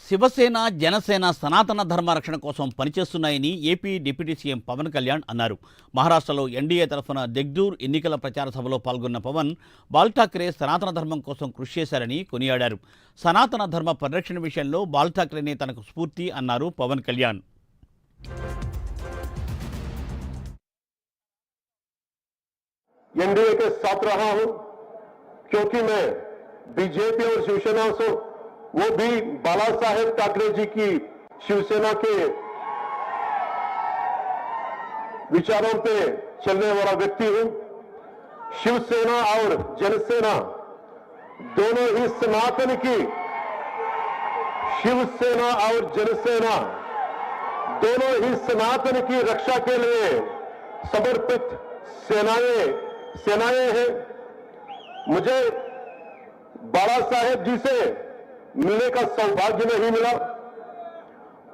శివసేన, జనసేన సనాతన ధర్మ రక్షణ కోసం పనిచేస్తున్నాయని AP deputy CM Pawan Kalyan అన్నారు. మహారాష్ట్రలో ఎన్డీఏ తరఫున దెగ్దూర్ ఎన్నికల ప్రచార సభలో పాల్గొన్న పవన్ బాల్ ఠాక్రే సనాతన ధర్మం కోసం కృషి చేశారని కొనియాడారు. సనాతన ధర్మ పరిరక్షణ విషయంలో బాల్ ఠాక్రేనే తనకు స్ఫూర్తి అన్నారు పవన్ కళ్యాణ్. एनडीए के साथ रहा हूं क्योंकि मैं बीजेपी और शिवसेना से वो भी बाला साहेब ठाकरे जी की शिवसेना के विचारों पे चलने वाला व्यक्ति हूं। शिवसेना और जनसेना दोनों ही सनातन की शिवसेना और जनसेना दोनों ही सनातन की रक्षा के लिए समर्पित सेनाएं हैं। मुझे बाला साहेब जी से मिलने का सौभाग्य नहीं मिला,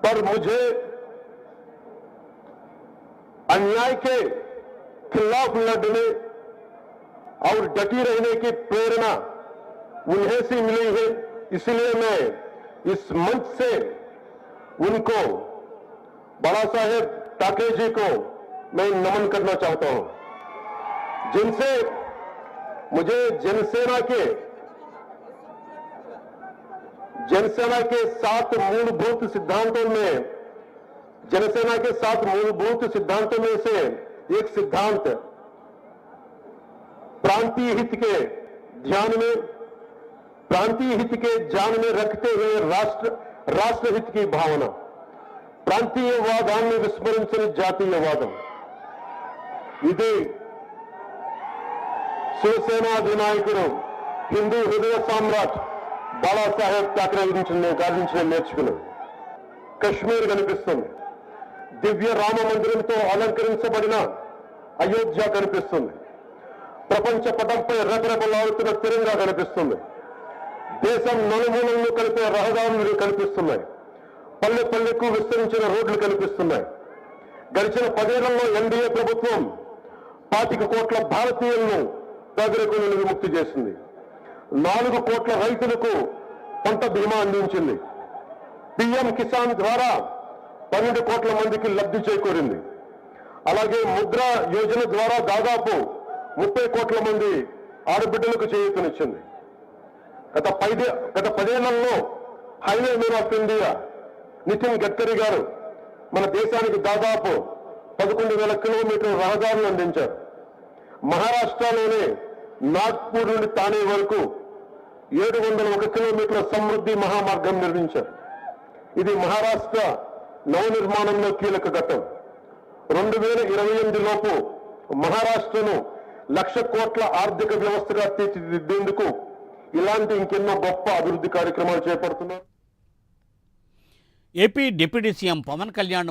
पर मुझे अन्याय के खिलाफ लड़ने और डटी रहने की प्रेरणा उन्हें से मिली है। इसलिए मैं इस मंच से उनको, बाला साहेब ठाकरे जी को मैं नमन करना चाहता हूं, जिनसे मुझे जनसेना के सात मूलभूत सिद्धांतों में से एक सिद्धांत प्रांतीय हित के ध्यान में रखते हुए राष्ट्रहित की भावना, ప్రాంతీయవాదాన్ని విస్మరించని జాతీయవాదం, ఇది శివసేన అధినాయకుడు హిందూ హృదయ సామ్రాట్ బాలాసాహెబ్ ఠాక్రే నుంచి నేర్చుకున్నాను. కశ్మీర్ కనిపిస్తుంది, దివ్య రామ మందిరంతో అలంకరించబడిన అయోధ్య కనిపిస్తుంది, ప్రపంచ పటంపై రెపరెపలాడుతున్న తిరంగా కనిపిస్తుంది, దేశం నలుమూలలను కలిపే రహదారులు కనిపిస్తున్నాయి, పల్లె పల్లెకు విస్తరించిన రోడ్లు కనిపిస్తున్నాయి. గడిచిన 10 ఏళ్లలో ఎన్డీఏ ప్రభుత్వం 25 కోట్ల భారతీయులను పేదరికం నుండి విముక్తి చేసింది. 4 కోట్ల రైతులకు పంట బీమా అందించింది. పీఎం కిసాన్ ద్వారా 12 కోట్ల మందికి లబ్ధి చేకూరింది. అలాగే ముద్రా యోజన ద్వారా దాదాపు 30 కోట్ల మంది ఆడబిడ్డలకు చేయూతనిచ్చింది. గత 10 ఏళ్లలో highway men of India Nitin Gadkari గారు మన దేశానికి దాదాపు 11,000 కిలోమీటర్ల రహదారులు అందించారు. మహారాష్ట్రలోనే నాగ్పూర్ నుండి తానే వరకు 701 కిలోమీటర్ల సమృద్ధి మహామార్గం నిర్మించారు. ఇది మహారాష్ట్ర నవనిర్మాణంలో కీలక ఘట్టం. 2028 లోపు మహారాష్ట్రను 1,00,000 కోట్ల ఆర్థిక వ్యవస్థగా తీర్చిదిద్దేందుకు ఇలాంటి ఇంకెన్నో గొప్ప అభివృద్ధి కార్యక్రమాలు చేపడుతున్నారు. AP deputy CM Pawan Kalyan